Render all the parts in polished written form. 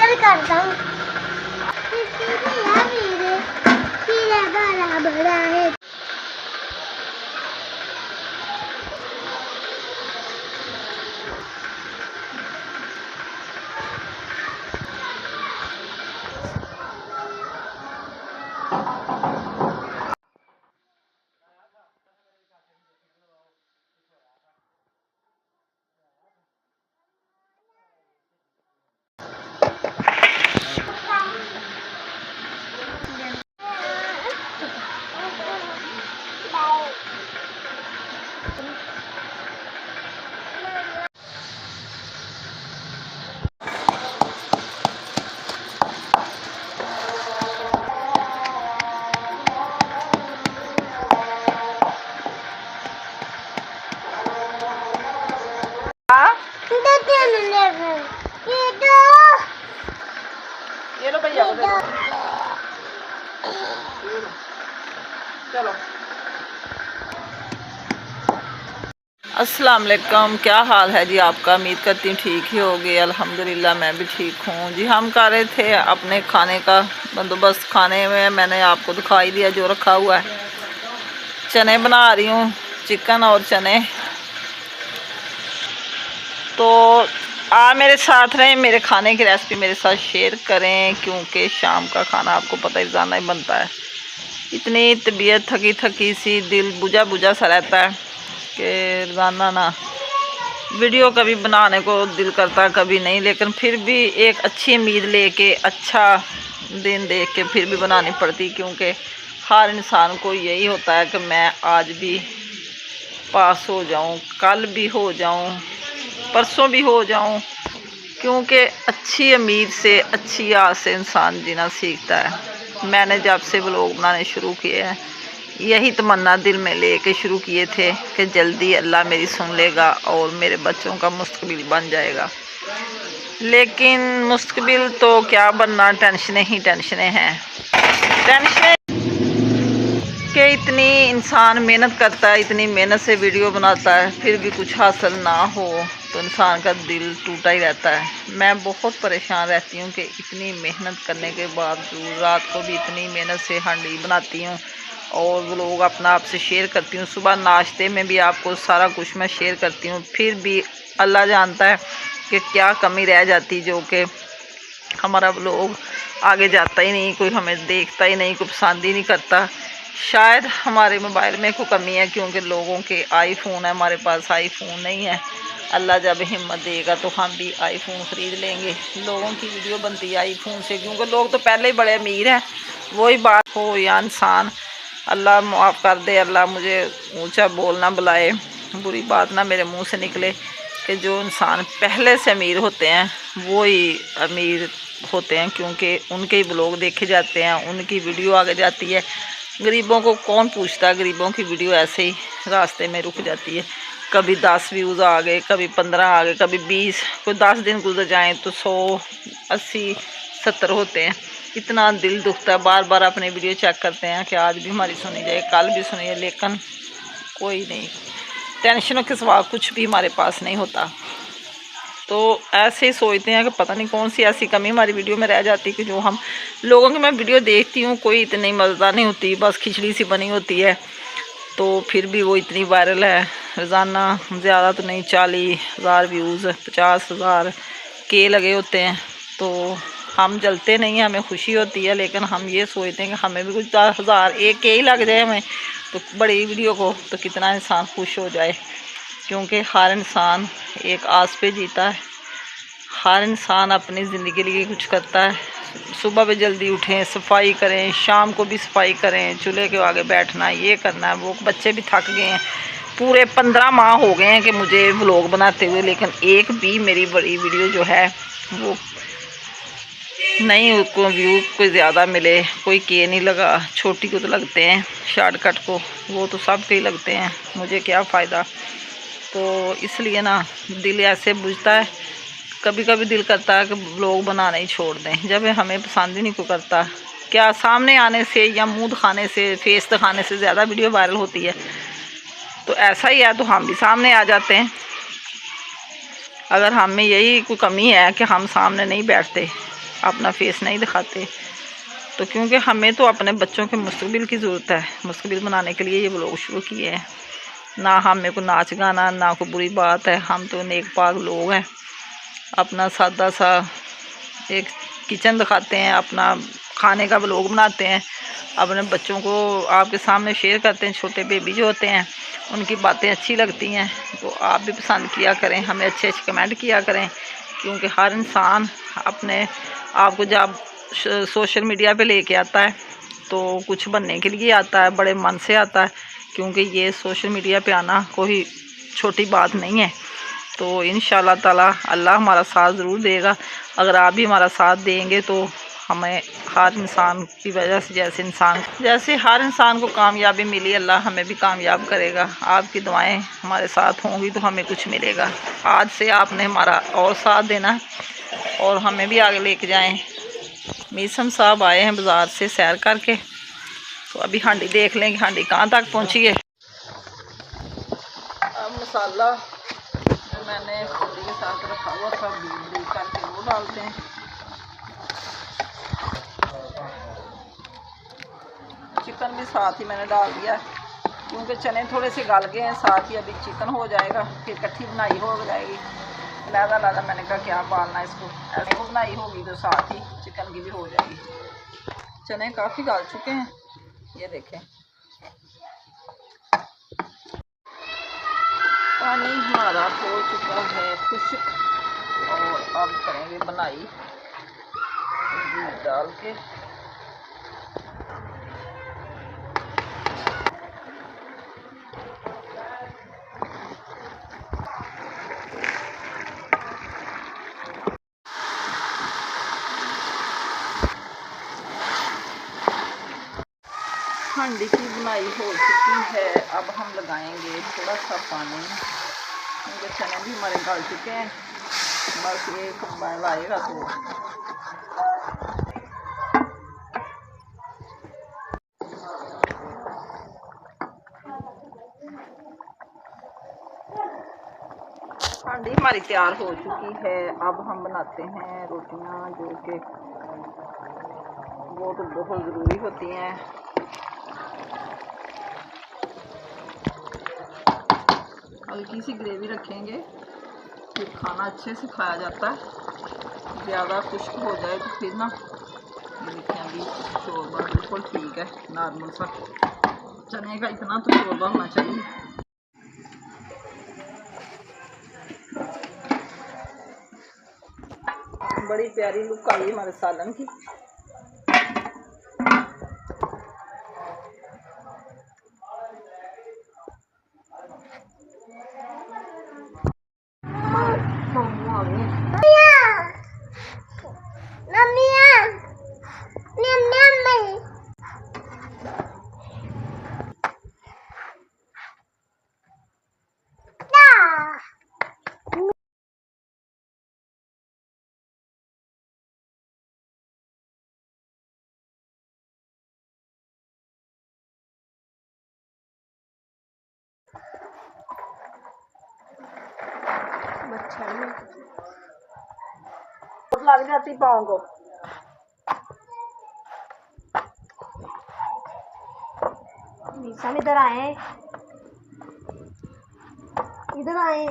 करता हूँ। बड़ा बड़ा है। ये लो भैया को दे दो। चलो। अस्सलाम वालेकुम, क्या हाल है जी आपका? उम्मीद करती हूँ ठीक ही होगी। अल्हम्दुलिल्लाह मैं भी ठीक हूँ जी। हम कर रहे थे अपने खाने का बंदोबस्त। खाने में मैंने आपको दिखाई दिया जो रखा हुआ है। चने बना रही हूँ, चिकन और चने। तो आप मेरे साथ रहें, मेरे खाने की रेसिपी मेरे साथ शेयर करें, क्योंकि शाम का खाना आपको पता ही रोज़ाना ही बनता है। इतनी तबीयत थकी थकी सी, दिल बुझा बुझा सा रहता है कि रोज़ाना ना वीडियो कभी बनाने को दिल करता, कभी नहीं, लेकिन फिर भी एक अच्छी उम्मीद लेके अच्छा दिन देख के फिर भी बनानी पड़ती, क्योंकि हर इंसान को यही होता है कि मैं आज भी पास हो जाऊं, कल भी हो जाऊं, परसों भी हो जाऊं, क्योंकि अच्छी उम्मीद से, अच्छी आस से इंसान जीना सीखता है। मैंने जब से व्लॉग बनाने शुरू किए हैं यही तमन्ना दिल में लेके शुरू किए थे कि जल्दी अल्लाह मेरी सुन लेगा और मेरे बच्चों का मुस्तकबिल बन जाएगा। लेकिन मुस्तकबिल तो क्या बनना, टेंशनें ही टेंशनें हैं। टेंशनें कि इतनी इंसान मेहनत करता है, इतनी मेहनत से वीडियो बनाता है, फिर भी कुछ हासिल ना हो तो इंसान का दिल टूटा ही रहता है। मैं बहुत परेशान रहती हूँ कि इतनी मेहनत करने के बावजूद रात को भी इतनी मेहनत से हांडी बनाती हूँ और वो लोग अपना आपसे शेयर करती हूँ। सुबह नाश्ते में भी आपको सारा कुछ मैं शेयर करती हूँ, फिर भी अल्लाह जानता है कि क्या कमी रह जाती, जो कि हमारा व्लॉग आगे जाता ही नहीं, कोई हमें देखता ही नहीं, कोई पसंद ही नहीं करता। शायद हमारे मोबाइल में कोई कमी है, क्योंकि लोगों के आईफोन है, हमारे पास आईफोन नहीं है। अल्लाह जब हिम्मत देगा तो हम भी आईफोन ख़रीद लेंगे। लोगों की वीडियो बनती है आईफोन से, क्योंकि लोग तो पहले ही बड़े अमीर हैं। वही बात हो या इंसान, अल्लाह माफ़ कर दे, अल्लाह मुझे ऊंचा बोलना बुलाए, बुरी बात ना मेरे मुंह से निकले, कि जो इंसान पहले से अमीर होते हैं वो ही अमीर होते हैं, क्योंकि उनके ही ब्लॉग देखे जाते हैं, उनकी वीडियो आगे जाती है। गरीबों को कौन पूछता है? गरीबों की वीडियो ऐसे ही रास्ते में रुक जाती है। कभी 10 व्यूज़ आ गए, कभी 15 आ गए, कभी 20, कोई 10 दिन गुजर जाएँ तो 100, 80, 70 होते हैं। इतना दिल दुखता है, बार बार अपनी वीडियो चेक करते हैं कि आज भी हमारी सुनी जाए, कल भी सुनी जाए, लेकिन कोई नहीं, टेंशनों के सिवा कुछ भी हमारे पास नहीं होता। तो ऐसे ही सोचते हैं कि पता नहीं कौन सी ऐसी कमी हमारी वीडियो में रह जाती कि जो हम लोगों की, मैं वीडियो देखती हूँ कोई इतनी मज़ेदार नहीं होती, बस खिचड़ी सी बनी होती है, तो फिर भी वो इतनी वायरल है। रोज़ाना ज़्यादा तो नहीं, 40,000 व्यूज़, 50,000 के लगे होते हैं। तो हम जलते नहीं हैं, हमें खुशी होती है, लेकिन हम ये सोचते हैं कि हमें भी कुछ 10,000 एक के ही लग जाए हमें तो बड़ी वीडियो को, तो कितना इंसान खुश हो जाए। क्योंकि हर इंसान एक आस पे जीता है, हर इंसान अपनी ज़िंदगी के लिए कुछ करता है। सुबह भी जल्दी उठें, सफाई करें, शाम को भी सफाई करें, चूल्हे के आगे बैठना, ये करना है, वो बच्चे भी थक गए हैं। पूरे 15 माह हो गए हैं कि मुझे व्लॉग बनाते हुए, लेकिन एक भी मेरी बड़ी वीडियो जो है वो नहीं, उसको व्यू कोई ज़्यादा मिले, कोई के नहीं लगा। छोटी को तो लगते हैं, शॉर्टकट को, वो तो सब के ही लगते हैं, मुझे क्या फ़ायदा। तो इसलिए ना दिल ऐसे बुझता है, कभी कभी दिल करता है कि व्लॉग बनाना ही छोड़ दें, जब हमें पसंद ही नहीं कोई करता। क्या सामने आने से या मुंह दिखाने से, फेस दिखाने से ज़्यादा वीडियो वायरल होती है? तो ऐसा ही है, तो हम भी सामने आ जाते हैं। अगर हम में यही कोई कमी है कि हम सामने नहीं बैठते, अपना फेस नहीं दिखाते। तो क्योंकि हमें तो अपने बच्चों के मुस्तकबिल की ज़रूरत है, मुस्तकबिल बनाने के लिए ये व्लॉग शुरू किए हैं। ना हमें को नाच गाना, ना कोई बुरी बात है, हम तो नेक पाक लोग हैं। अपना सादा सा एक किचन दिखाते हैं, अपना खाने का व्लॉग बनाते हैं, अपने बच्चों को आपके सामने शेयर करते हैं। छोटे बेबी जो होते हैं उनकी बातें अच्छी लगती हैं तो आप भी पसंद किया करें, हमें अच्छे अच्छे कमेंट किया करें। क्योंकि हर इंसान अपने आप को जब सोशल मीडिया पे लेके आता है तो कुछ बनने के लिए आता है, बड़े मन से आता है। क्योंकि ये सोशल मीडिया पे आना कोई छोटी बात नहीं है। तो इंशाल्लाह ताला अल्लाह हमारा साथ ज़रूर देगा। अगर आप भी हमारा साथ देंगे तो हमें हर इंसान की वजह से जैसे हर इंसान को कामयाबी मिली, अल्लाह हमें भी कामयाब करेगा। आपकी दुआएं हमारे साथ होंगी तो हमें कुछ मिलेगा। आज से आपने हमारा और साथ देना और हमें भी आगे लेके जाएं। मीसम साहब आए हैं बाज़ार से सैर करके, तो अभी हांडी देख लें कि हांडी कहाँ तक पहुँची है। अब मसाला जो मैंने पूरी के साथ रखा हुआ था दूध करके वो डालते हैं। चिकन भी साथ ही मैंने डाल दिया क्योंकि चने थोड़े से गल गए हैं, साथ ही अभी चिकन हो जाएगा, फिर इकट्ठी बनाई हो जाएगी। लहदा मैंने कहा क्या पालना इसको, ऐसे बनाई होगी तो साथ ही चिकन की भी हो जाएगी। चने काफ़ी गल चुके हैं, ये देखें। पानी हमारा हो चुका है खुश्क और अब करेंगे बनाई दूध डाल के। हांडी की बुनाई हो चुकी है। अब हम लगाएंगे थोड़ा सा पानी क्योंकि चने भी हमारे गल चुके हैं। बस एक बॉयल आएगा तो हांडी हमारी तैयार हो चुकी है। अब हम बनाते हैं रोटियां जो कि वो तो बहुत ज़रूरी होती हैं। हल्की सी ग्रेवी रखेंगे फिर खाना अच्छे से खाया जाता है। ज़्यादा खुश्क हो जाए तो फिर ना, ये देखें अभी शोरबा बिल्कुल ठीक है, नॉर्मल सा। चने का इतना तो शोरबा होना चाहिए। बड़ी प्यारी लुक आई हमारे सालन की। लग जाती पाँव को। इधर आए, इधर आए।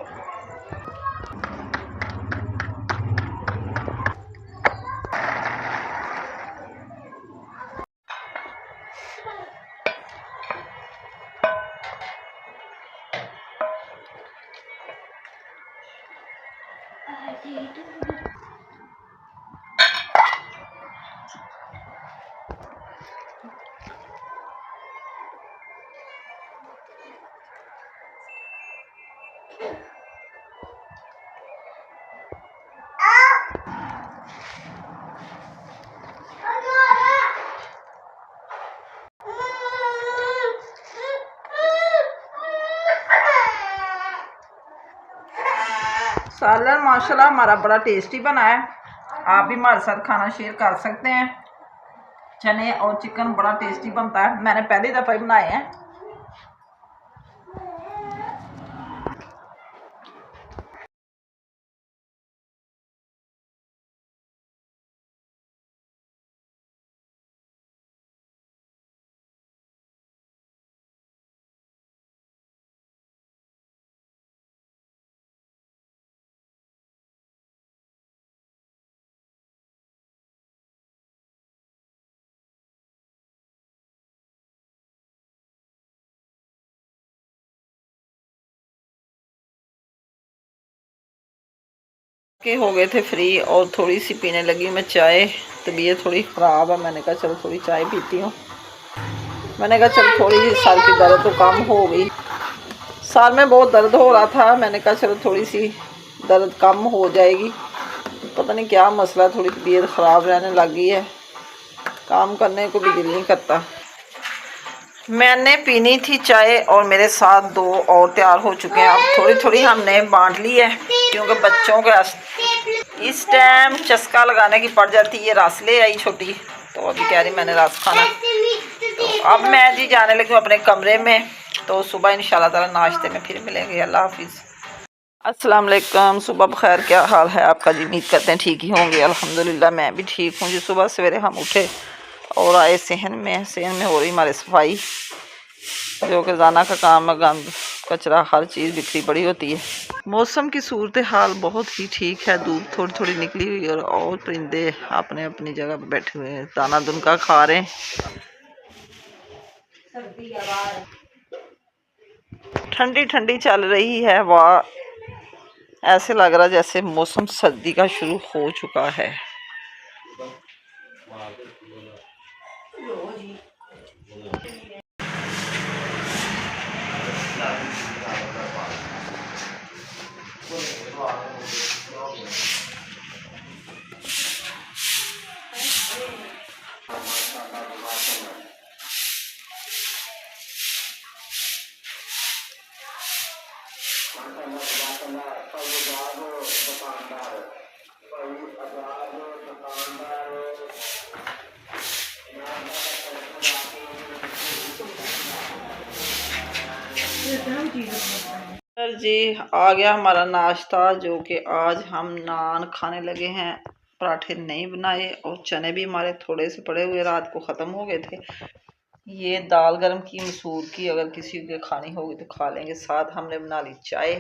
सालन माशाल्लाह हमारा बड़ा टेस्टी बना है। आप भी हमारे साथ खाना शेयर कर सकते हैं। चने और चिकन बड़ा टेस्टी बनता है, मैंने पहली दफ़ा ही बनाए हैं। के हो गए थे फ्री और थोड़ी सी पीने लगी मैं चाय। तबीयत थोड़ी ख़राब है, मैंने कहा चलो थोड़ी चाय पीती हूँ। मैंने कहा चलो थोड़ी सर की दर्द तो कम हो गई, सर में बहुत दर्द हो रहा था। मैंने कहा चलो थोड़ी सी दर्द कम हो जाएगी। पता नहीं क्या मसला, थोड़ी तबीयत ख़राब रहने लगी है, काम करने को भी दिल नहीं करता। मैंने पीनी थी चाय और मेरे साथ 2 और तैयार हो चुके हैं। अब थोड़ी थोड़ी हमने बांट ली है क्योंकि बच्चों का इस टाइम चस्का लगाने की पड़ जाती है। रस ले आई छोटी, तो अभी कह रही मैंने रस खाना। तो अब मैं जी जाने लगी हूँ अपने कमरे में। तो सुबह इंशाल्लाह ताला नाश्ते में फिर मिलेंगे। अल्लाह हाफिज़। अस्सलाम वालेकुम, सुबह बखैर। क्या हाल है आपका जी? उम्मीद करते हैं ठीक ही होंगे। अल्हम्दुलिल्लाह मैं भी ठीक हूँ जी। सुबह सवेरे हम उठे और आए सहन में हो रही हमारी सफाई, जो कि रोज़ाना का काम है। गंद कचरा हर चीज़ बिखरी पड़ी होती है। मौसम की सूरत हाल बहुत ही ठीक है, धूप थोड़ी थोड़ी निकली हुई है और परिंदे अपने अपनी जगह पर बैठे हुए हैं, दाना दुनका खा रहे हैं। ठंडी ठंडी चल रही है हवा, ऐसे लग रहा जैसे मौसम सर्दी का शुरू हो चुका है। जी आ गया हमारा नाश्ता, जो कि आज हम नान खाने लगे हैं। पराठे नहीं बनाए और चने भी हमारे थोड़े से पड़े हुए रात को ख़त्म हो गए थे। ये दाल गरम की मसूर की, अगर किसी को खानी होगी तो खा लेंगे। साथ हमने बना ली चाय,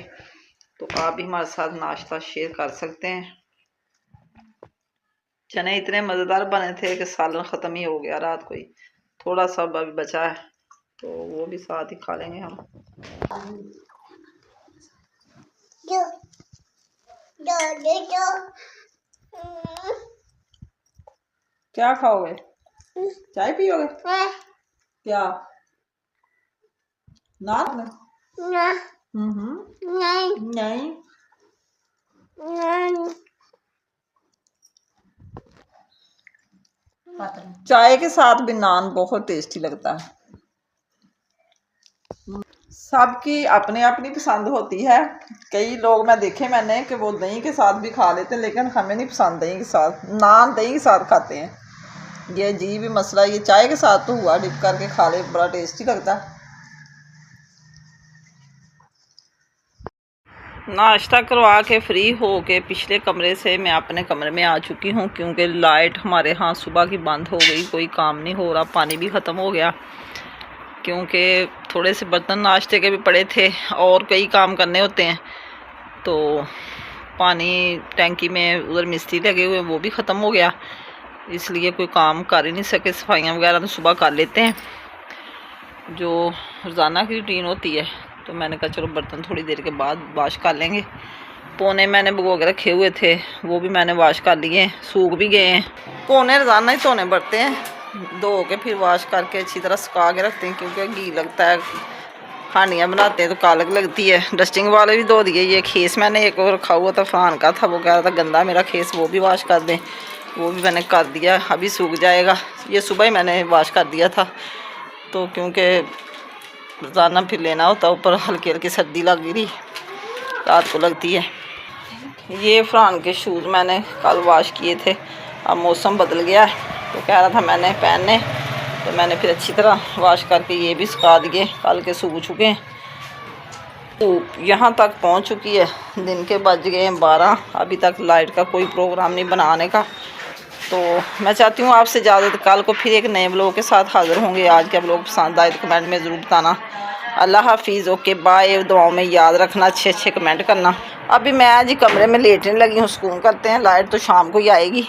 तो आप भी हमारे साथ नाश्ता शेयर कर सकते हैं। चने इतने मज़ेदार बने थे कि सालन ख़त्म ही हो गया रात को ही, थोड़ा सा अभी बचा है तो वो भी साथ ही खा लेंगे हम। क्या खाओगे? चाय पियोगे? क्या नान में? नहीं। चाय के साथ भी नान बहुत टेस्टी लगता है। सबकी अपनी अपनी पसंद होती है। कई लोग मैं देखे मैंने कि वो दही के साथ भी खा लेते हैं, लेकिन हमें नहीं पसंद दही के साथ। नान दही के साथ खाते हैं, ये अजीब ही मसला। ये चाय के साथ तो हुआ, डिप करके खा ले, बड़ा टेस्टी लगता है। नाश्ता करवा के फ्री हो के पिछले कमरे से मैं अपने कमरे में आ चुकी हूँ, क्योंकि लाइट हमारे यहाँ सुबह की बंद हो गई, कोई काम नहीं हो रहा, पानी भी ख़त्म हो गया। क्योंकि थोड़े से बर्तन नाश्ते के भी पड़े थे और कई काम करने होते हैं, तो पानी टैंकी में उधर मिस्त्री लगे हुए वो भी ख़त्म हो गया, इसलिए कोई काम कर ही नहीं सके। सफाइयाँ वगैरह तो सुबह कर लेते हैं, जो रोज़ाना की रूटीन होती है। तो मैंने कहा चलो बर्तन थोड़ी देर के बाद वाश कर लेंगे। पोने मैंने भिगो के रखे हुए थे, वो भी मैंने वाश कर लिए, सूख भी गए हैं। पोने रोज़ाना ही धोने पड़ते हैं, धो के फिर वाश करके अच्छी तरह सुखा के रखते हैं, क्योंकि घी लगता है। हांडियाँ बनाते हैं तो कालक लगती है। डस्टिंग वाले भी धो दिए। ये खेस मैंने एक और रखा हुआ था, फरहान का था, वो कह रहा था गंदा मेरा खेस, वो भी वाश कर दें, वो भी मैंने कर दिया, अभी सूख जाएगा। ये सुबह ही मैंने वाश कर दिया था, तो क्योंकि रोज़ाना फिर लेना होता, ऊपर हल्की हल्की सर्दी लग रही, रात को लगती है। ये फरहान के शूज़ मैंने कल वाश किए थे, अब मौसम बदल गया है तो कह रहा था मैंने पहनने, तो मैंने फिर अच्छी तरह वाश करके ये भी सुखा दिए, कल के सूख चुके हैं। तो यहाँ तक पहुँच चुकी है, दिन के बज गए हैं 12, अभी तक लाइट का कोई प्रोग्राम नहीं बनाने का। तो मैं चाहती हूँ आपसे इजाज़त, कल को फिर एक नए ब्लॉग के साथ हाज़िर होंगे। आज का ब्लॉग पसंद आए तो कमेंट में ज़रूर बताना। अल्लाह हाफिज़, ओके बाय। दुआओं में याद रखना, अच्छे अच्छे कमेंट करना। अभी मैं आज कमरे में लेटने लगी हूँ, सुकून करते हैं, लाइट तो शाम को ही आएगी।